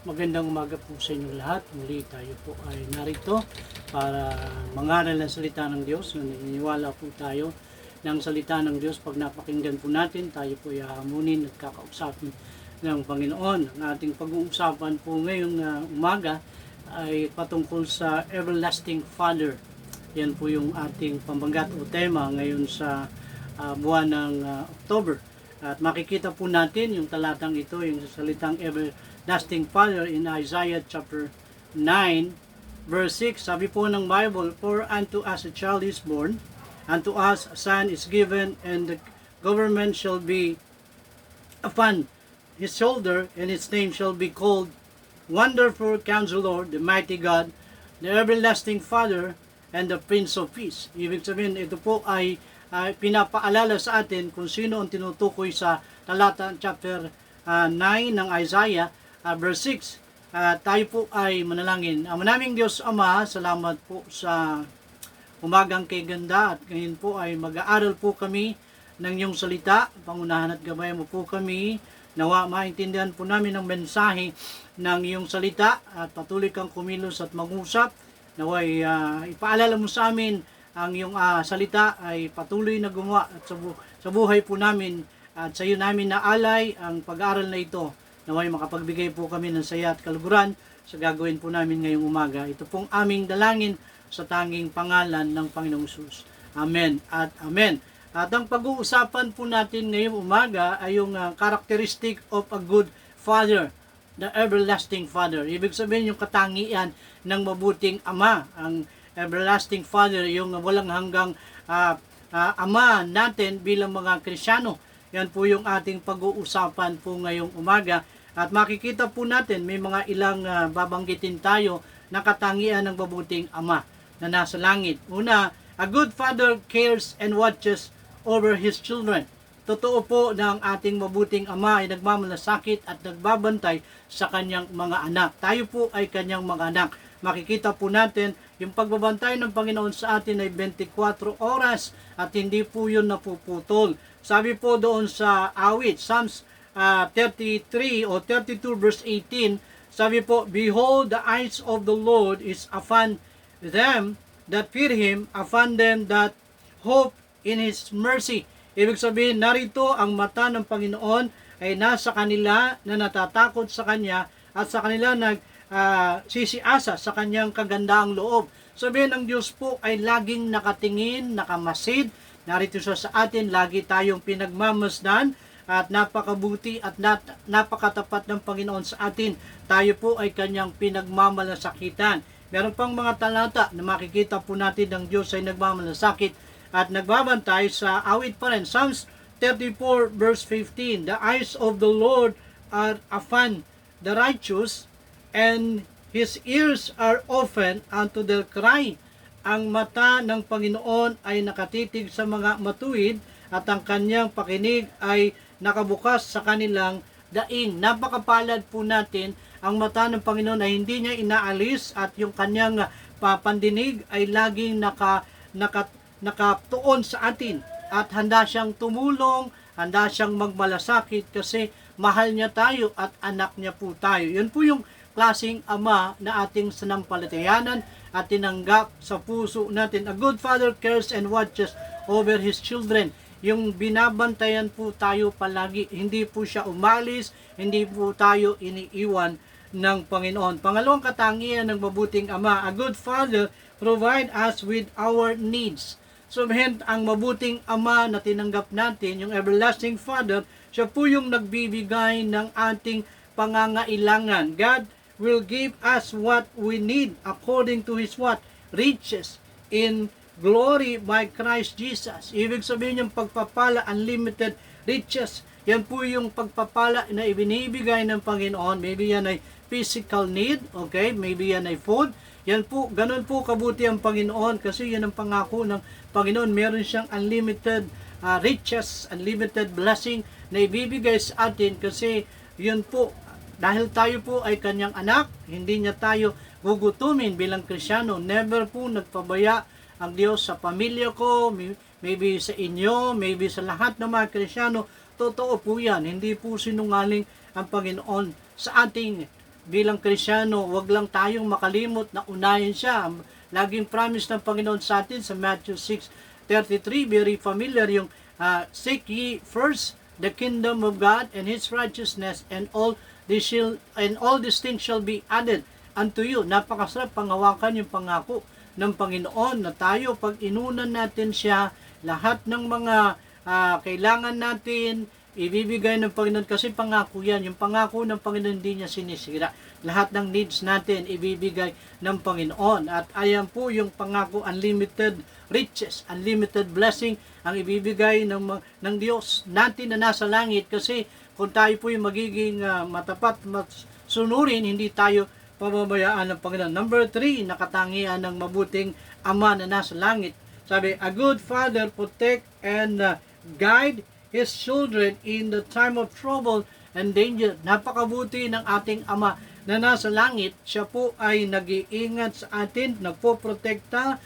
Magandang umaga po sa inyo lahat. Muli tayo po ay narito para mangaral ng salita ng Diyos. Naniniwala po tayo ng salita ng Diyos. Pag napakinggan po natin, tayo po ay hahamunin at kakausapin ng Panginoon. Ang ating pag-uusapan po ngayong umaga ay patungkol sa Everlasting Father. Yan po yung ating pambagat o tema ngayon sa buwan ng October. At makikita po natin yung talatang ito, yung salitang Everlasting Father in Isaiah chapter 9 verse 6. Sabi po ng Bible, "For unto us a child is born, unto us a son is given, and the government shall be upon his shoulder, and its name shall be called Wonderful Counselor, the Mighty God, the Everlasting Father, and the Prince of Peace." Ibig sabihin, ito po ay pinapaalala sa atin kung sino ang tinutukoy sa talata chapter 9 ng Isaiah verse 6. Tayo po ay manalangin. Manaming Diyos Ama, salamat po sa umagang kay ganda at ngayon po ay mag-aaral po kami ng iyong salita. Pangunahan at gabayan mo po kami. Nawa maintindihan po namin ang mensahe ng iyong salita at patuloy kang kumilos at mag-usap. Nawa ipaalala mo sa amin ang iyong salita ay patuloy na gumawa at sa buhay po namin at sa iyo namin naalay ang pag-aaral na ito. Naway makapagbigay po kami ng saya at kaluguran sa gagawin po namin ngayong umaga. Ito pong aming dalangin sa tanging pangalan ng Panginoong Hesus. Amen at amen. At ang pag-uusapan po natin ngayong umaga ay yung characteristic of a good father, the everlasting Father. Ibig sabihin yung katangian ng mabuting ama. Ang Everlasting Father, yung walang hanggang Ama natin bilang mga Kristyano. Yan po yung ating pag-uusapan po ngayong umaga. At makikita po natin, may mga ilang babanggitin tayo na katangian ng mabuting Ama na nasa langit. Una, a good father cares and watches over his children. Totoo po na ang ating mabuting Ama ay nagmamalasakit at nagbabantay sa kanyang mga anak. Tayo po ay kanyang mga anak. Makikita po natin, yung pagbabantay ng Panginoon sa atin ay 24 oras at hindi po yun napuputol. Sabi po doon sa awit, Psalms 33 o 32 verse 18, sabi po, "Behold, the eyes of the Lord is upon them that fear Him, upon them that hope in His mercy." Ibig sabihin, narito ang mata ng Panginoon ay nasa kanila na natatakot sa Kanya at sa kanila sisiasa sa Kanyang kagandaang loob. Sabihin ng Diyos po ay laging nakatingin, nakamasid. Narito siya sa atin, lagi tayong pinagmamasdan at napakabuti at napakatapat ng Panginoon sa atin. Tayo po ay Kanyang pinagmamalasakitan. Meron pang mga talata na makikita po natin ng Diyos ay nagmamalasakit at nagbabantay sa awit pa rin. Psalms 34 verse 15, "The eyes of the Lord are upon the righteous, and His ears are open unto their cry." Ang mata ng Panginoon ay nakatitig sa mga matuwid at ang kanyang pakinig ay nakabukas sa kanilang daing. Napakapalad po natin, ang mata ng Panginoon ay hindi niya inaalis at yung kanyang pandinig ay laging nakatuon sa atin. At handa siyang tumulong, handa siyang magmalasakit kasi mahal niya tayo at anak niya po tayo. Yun po yung klaseng ama na ating sanampalatayanan at tinanggap sa puso natin. A good father cares and watches over his children. Yung binabantayan po tayo palagi. Hindi po siya umalis, hindi po tayo iniiwan ng Panginoon. Pangalawang katangian ng mabuting ama, a good father provide us with our needs. So, ang mabuting ama na tinanggap natin, yung everlasting Father, siya po yung nagbibigay ng ating pangangailangan. God will give us what we need according to His what? Riches in glory by Christ Jesus. Ibig sabihin yung pagpapala, unlimited riches. Yan po yung pagpapala na ibinibigay ng Panginoon. Maybe yan ay physical need, okay? Maybe yan ay food. Yan po, ganun po kabuti ang Panginoon kasi yan ang pangako ng Panginoon. Meron siyang unlimited riches, unlimited blessing na ibibigay sa atin kasi yun po, dahil tayo po ay Kanyang anak, hindi niya tayo gugutumin bilang Kristyano. Never po nagpabaya ang Diyos sa pamilya ko, maybe sa inyo, maybe sa lahat ng mga Kristyano. Totoo po yan, hindi po sinungaling ang Panginoon sa ating bilang Kristyano, wag lang tayong makalimot na unahin siya. Laging promise ng Panginoon sa atin sa Matthew 6:33, very familiar yung seek ye first the kingdom of God and His righteousness, and all these things shall be added unto you. Napakasarap panghawakan yung pangako ng Panginoon na tayo, pag inunan natin siya, lahat ng mga kailangan natin, ibibigay ng Panginoon, kasi pangako yan. Yung pangako ng Panginoon hindi niya sinisira. Lahat ng needs natin ibibigay ng Panginoon. At ayan po yung pangako, unlimited riches, unlimited blessing ang ibibigay ng Diyos natin na nasa langit. Kasi kung tayo po yung magiging matapat, sunurin, hindi tayo pababayaan ng Panginoon. Number 3, nakatangian ng mabuting Ama na nasa langit. Sabi, a good father protect and guide His children in the time of trouble and danger. Napakabuti ng ating Ama na nasa langit. Siya po ay nag-iingat sa atin, nagpo-protekta,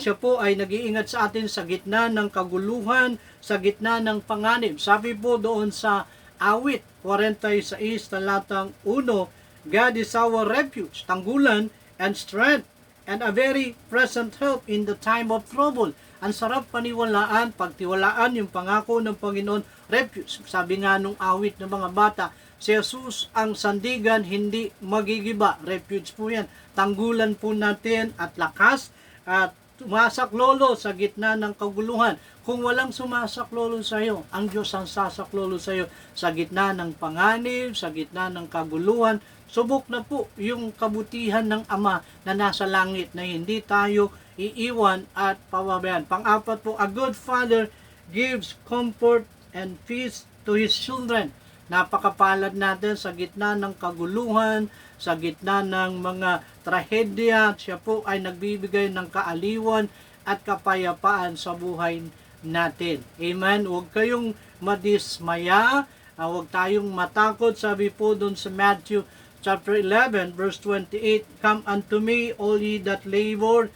siya po ay nag-iingat sa atin sa gitna ng kaguluhan, sa gitna ng panganib. Sabi po doon sa Awit 46 talatang 1, God is our refuge, tanggulan and strength, and a very present help in the time of trouble. Ang sarap paniwalaan, pagtiwalaan yung pangako ng Panginoon, refuge. Sabi nga nung awit ng mga bata, si Jesus ang sandigan, hindi magigiba. Refuge po yan. Tanggulan po natin at lakas at sumasaklolo sa gitna ng kaguluhan. Kung walang sumasaklolo sa iyo, ang Diyos ang sasaklolo sa iyo sa gitna ng panganib, sa gitna ng kaguluhan. Subok na po yung kabutihan ng Ama na nasa langit na hindi tayo iiwan at pababayaan. Pang-apat po, a good father gives comfort and peace to his children. Napakapalad natin sa gitna ng kaguluhan, sa gitna ng mga trahedya. Siya po ay nagbibigay ng kaaliwan at kapayapaan sa buhay natin. Amen. Huwag kayong madismaya, huwag tayong matakot. Sabi po doon sa Matthew chapter 11 verse 28, come unto me all ye that labor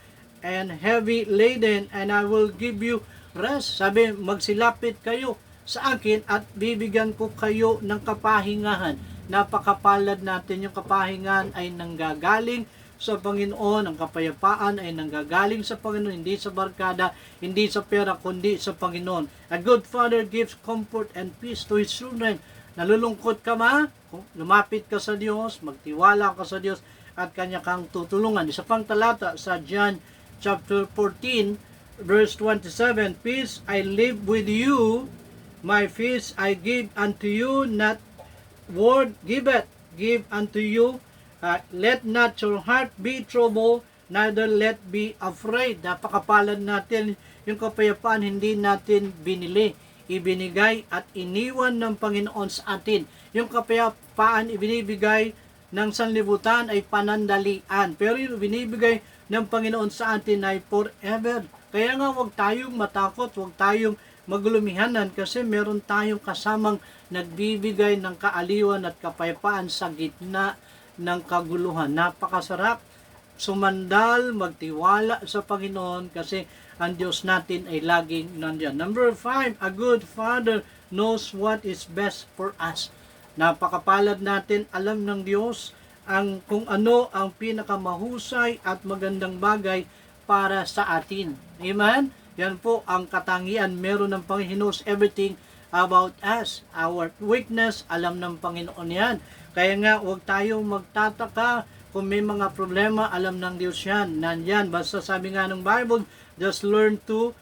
and heavy laden, and I will give you rest. Sabi, magsilapit kayo sa akin at bibigyan ko kayo ng kapahingahan. Napakapalad natin, yung kapahingahan ay nanggagaling sa Panginoon, ang kapayapaan ay nanggagaling sa Panginoon, hindi sa barkada, hindi sa pera, kundi sa Panginoon. A good father gives comfort and peace to his children. Nalulungkot ka ba? Lumapit ka sa Diyos, magtiwala ka sa Diyos, at Kanya kang tutulungan. Isa pang talata sa John chapter 14, verse 27, peace I live with you, my peace I give unto you, not word giveth, give unto you. Let not your heart be troubled, neither let be afraid. Napakapalad natin, yung kapayapaan hindi natin binili, ibinigay at iniwan ng Panginoon sa atin. Yung kapayapaan ibinibigay ng sanlibutan ay panandalian, pero yung binibigay ng Panginoon sa atin ay forever. Kaya nga huwag tayong matakot, huwag tayong maglumihanan, kasi meron tayong kasamang nagbibigay ng kaaliwan at kapayapaan sa gitna ng kaguluhan. Napakasarap sumandal, magtiwala sa Panginoon, kasi ang Diyos natin ay laging nandiyan. Number 5, a good father knows what is best for us. Napakapalad natin, alam ng Diyos kung ano ang pinakamahusay at magandang bagay para sa atin. Amen? Yan po ang katangian. Meron ng Panginoon. He knows everything about us. Our weakness, alam ng Panginoon yan. Kaya nga, huwag tayong magtataka kung may mga problema, alam ng Diyos yan. Nandyan. Basta sabi nga ng Bible, just learn to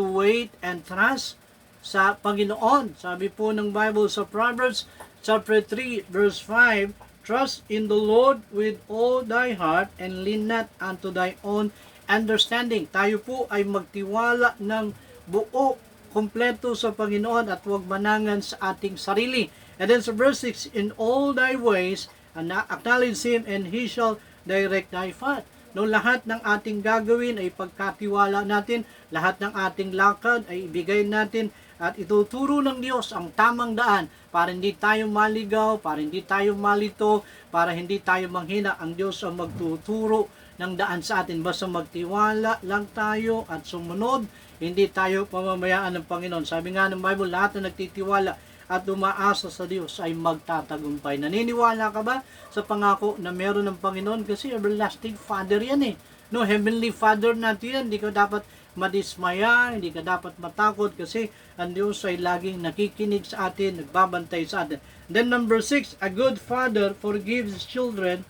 wait and trust sa Panginoon. Sabi po ng Bible sa Proverbs chapter 3 verse 5, trust in the Lord with all thy heart and lean not unto thy own understanding. Tayo po ay magtiwala ng buo, kompleto sa Panginoon, at huwag manangan sa ating sarili. And then sa verse 6, in all thy ways acknowledge Him and He shall direct thy path. No, lahat ng ating gagawin ay pagkatiwala natin, lahat ng ating lakad ay ibigay natin at ituturo ng Diyos ang tamang daan para hindi tayo maligaw, para hindi tayo malito, para hindi tayo manghina. Ang Diyos ang magtuturo ng daan sa atin. Basta magtiwala lang tayo at sumunod, hindi tayo pamamayaan ng Panginoon. Sabi nga ng Bible, lahat na nagtitiwala at umaasa sa Diyos ay magtatagumpay. Naniniwala ka ba sa pangako na meron ng Panginoon? Kasi everlasting Father yan eh. No, Heavenly Father natin yan. Hindi ka dapat madismaya, hindi ka dapat matakot kasi ang Diyos ay laging nakikinig sa atin, nagbabantay sa atin. Then number 6, a good father forgive his children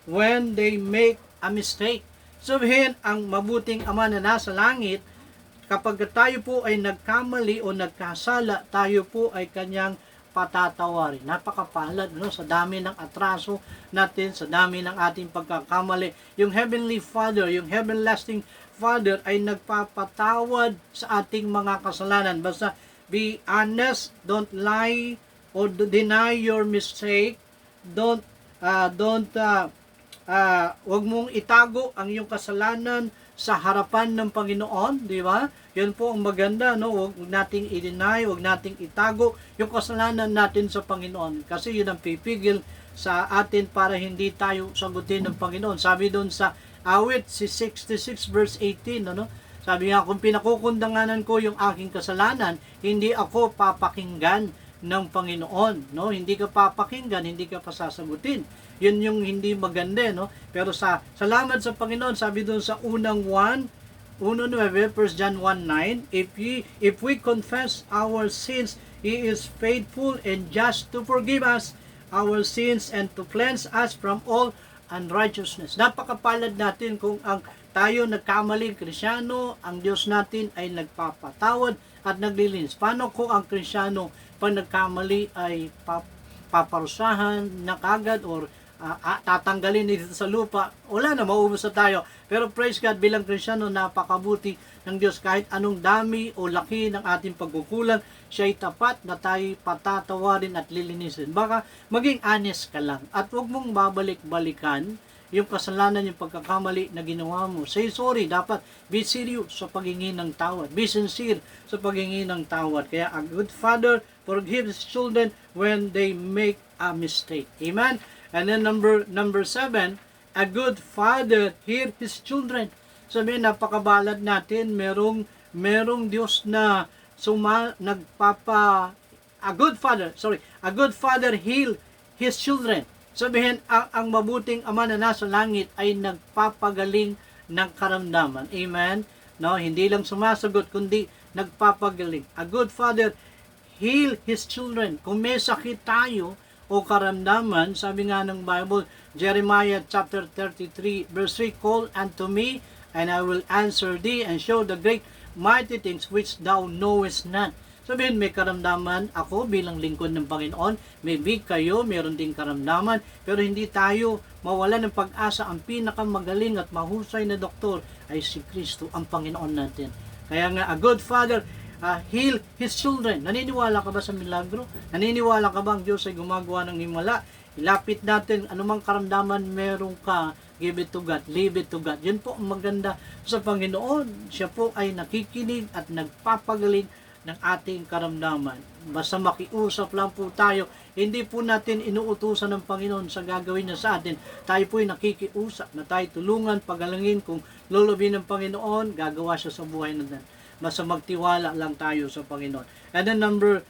when they make a mistake. Sabihin, ang mabuting Ama na nasa langit, kapag tayo po ay nagkamali o nagkasala, tayo po ay kanyang patatawarin. Napakapalad sa dami ng atraso natin, sa dami ng ating pagkakamali. Yung Heavenly Father, yung Everlasting Father ay nagpapatawad sa ating mga kasalanan. Basta be honest, don't lie or deny your mistake. Wag mong itago ang iyong kasalanan sa harapan ng Panginoon, di ba? Yan po ang maganda, no? Huwag nating i-deny, huwag nating itago yung kasalanan natin sa Panginoon. Kasi yun ang pipigil sa atin para hindi tayo sagutin ng Panginoon. Sabi doon sa awit, si 66 verse 18, ano? Sabi nga, kung pinakukundanganan ko yung aking kasalanan, hindi ako papakinggan ng Panginoon, no? Hindi ka papakinggan, hindi ka pasasagutin. Yun yung hindi maganda, no? Pero salamat sa Panginoon, sabi doon sa unang 1 John 1:9, if we confess our sins, He is faithful and just to forgive us our sins and to cleanse us from all unrighteousness. Napakapalad natin kung ang tayo nagkamali, Krisyano, ang Diyos natin ay nagpapatawad at naglilinis. Paano kung ang Krisyano pag nagkamali ay paparusahan na kagad or tatanggalin dito sa lupa? Wala na, maubos na tayo. Pero praise God, bilang Krisyano, napakabuti ng Diyos. Kahit anong dami o laki ng ating pagkukulang, siya'y tapat na tayo patatawarin at lilinisin. Baka maging honest ka lang at huwag mong babalik-balikan yung kasalanan, yung pagkakamali na ginawa mo. Say sorry. Dapat be serious sa paghingi ng tawad. Be sincere sa paghingi ng tawad. Kaya a good father forgives his children when they make a mistake. Amen? And then number 7, a good father hear his children. Sabihin, napakabalad natin, merong Diyos na a good father heal his children. Sabihin, ang mabuting Ama na nasa langit ay nagpapagaling ng karamdaman. Amen? No, hindi lang sumasagot, kundi nagpapagaling. A good father heal his children. Kung may sakit tayo o karamdaman, sabi nga ng Bible, Jeremiah chapter 33 verse 3, call unto me, and I will answer thee, and show the great mighty things which thou knowest not. Sabihin, may karamdaman ako bilang lingkod ng Panginoon, maybe kayo, meron ding karamdaman, pero hindi tayo mawala ng pag-asa. Ang pinakamagaling at mahusay na doktor ay si Kristo, ang Panginoon natin. Kaya nga, a good father heal his children. Naniniwala ka ba sa milagro? Naniniwala ka ba ang Diyos ay gumagawa ng himala? Ilapit natin, anumang karamdaman meron ka, give it to God, leave it to God. Yun po ang maganda sa Panginoon. Siya po ay nakikinig at nagpapagaling ng ating karamdaman. Basta makiusap lang po tayo. Hindi po natin inuutusan ng Panginoon sa gagawin niya sa atin. Tayo po ay nakikiusap na tayo tulungan, pagalangin. Kung lulubin ng Panginoon, gagawa siya sa buhay natin. Basta magtiwala lang tayo sa Panginoon. And then number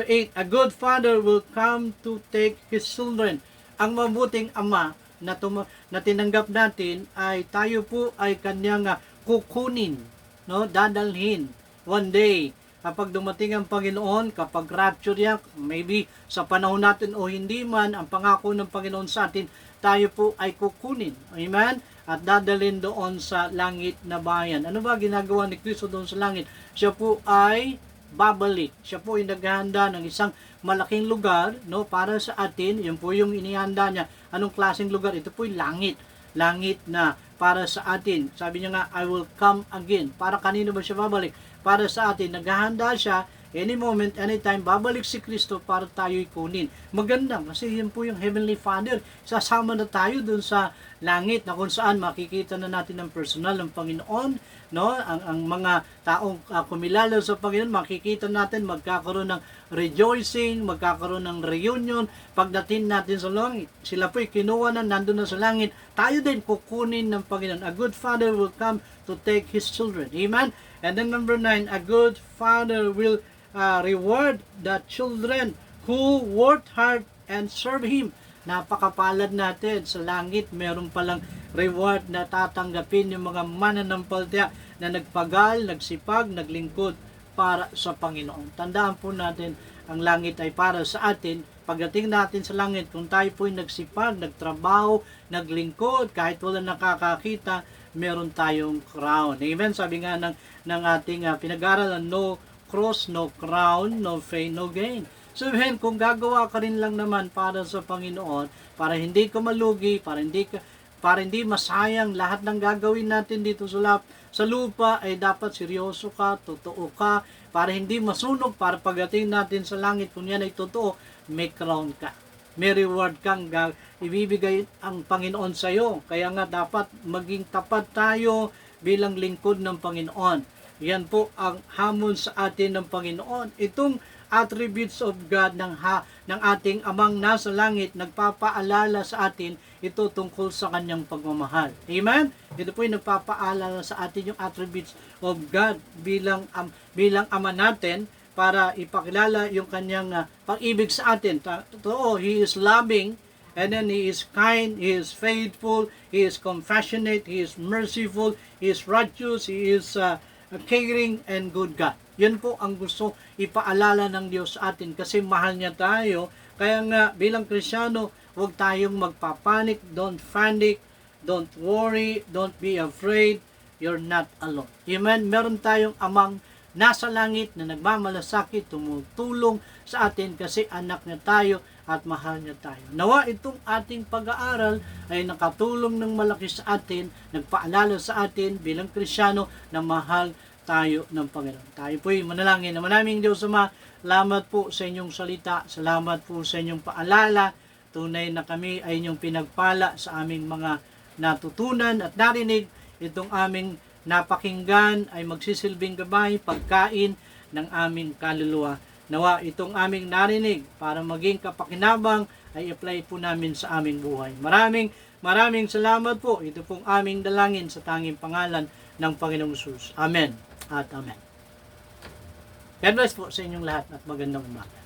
8, a good father will come to take his children. Ang mabuting Ama na tinanggap natin ay tayo po ay kanyang kukunin, no? Dadalhin one day. Kapag dumating ang Panginoon, kapag rapture yan, maybe sa panahon natin o hindi man, ang pangako ng Panginoon sa atin, tayo po ay kukunin. Amen? At dadalhin doon sa langit na bayan. Ano ba ginagawa ni Kristo doon sa langit? Siya po ay babalik. Siya po ay naghahanda ng isang malaking lugar, no, para sa atin. Yun po yung inihanda niya. Anong klaseng lugar? Ito po yung langit. Langit na para sa atin. Sabi niya nga, I will come again. Para kanino ba siya babalik? Para sa atin. Naghahanda siya. Any moment, anytime, babalik si Kristo para tayo'y kunin. Maganda kasi yun po yung Heavenly Father. Sasama na tayo dun sa langit na kung saan makikita na natin ang personal ng Panginoon, no? Ang mga taong kumilala sa Panginoon, makikita natin, magkakaroon ng rejoicing, magkakaroon ng reunion pagdating natin sa langit. Sila po'y kinuha na, nandun na sa langit. Tayo din kukunin ng Panginoon. A good father will come to take his children. Amen? And then number 9, a good father will reward the children who work hard and serve Him. Napakapalad natin sa langit, meron palang reward na tatanggapin yung mga mananampalataya na nagpagal, nagsipag, naglingkod para sa Panginoon. Tandaan po natin, ang langit ay para sa atin. Pagdating natin sa langit, kung tayo po'y nagsipag, nagtrabaho, naglingkod, kahit wala nakakakita, meron tayong crown. Amen? Sabi nga ng ating pinag-aralan, no cross, no crown, no fame, no gain. Sabihin, kung gagawa ka rin lang naman para sa Panginoon, para hindi ka malugi, para hindi masayang lahat ng gagawin natin dito sa lupa, ay dapat seryoso ka, totoo ka, para hindi masunog, para pagdating natin sa langit, kung yan ay totoo, may crown ka. May reward kang ibibigay ang Panginoon sa iyo. Kaya nga dapat maging tapat tayo bilang lingkod ng Panginoon. Yan po ang hamon sa atin ng Panginoon. Itong attributes of God ng ating Amang nasa langit, nagpapaalala sa atin ito tungkol sa kanyang pagmamahal. Amen? Ito po yung nagpapaalala sa atin yung attributes of God bilang Ama natin, para ipakilala yung kanyang pag-ibig sa atin. Totoo, He is loving, and then He is kind, He is faithful, He is compassionate, He is merciful, He is righteous, He is caring and good God. Yan po ang gusto ipaalala ng Diyos sa atin kasi mahal niya tayo. Kaya nga bilang Kristiyano, huwag tayong magpapanik, don't panic, don't worry, don't be afraid, you're not alone. Amen? Meron tayong Amang nasa langit na nagmamalasakit, tumutulong sa atin kasi anak niya tayo at mahal niya tayo. Nawa itong ating pag-aaral ay nakatulong ng malaki sa atin, nagpaalala sa atin bilang Kristiyano na mahal tayo ng Panginoon. Tayo po'y manalangin na manaming Diyos Ama, salamat po sa inyong salita, salamat po sa inyong paalala, tunay na kami ay inyong pinagpala sa aming mga natutunan at narinig. Itong aming napakinggan ay magsisilbing gabay, pagkain ng aming kaluluwa. Nawa itong aming narinig para maging kapakinabang ay apply po namin sa aming buhay. Maraming salamat po. Ito pong aming dalangin sa tanging pangalan ng Panginoong Jesus. Amen at amen. God bless po sa inyong lahat at magandang umaga.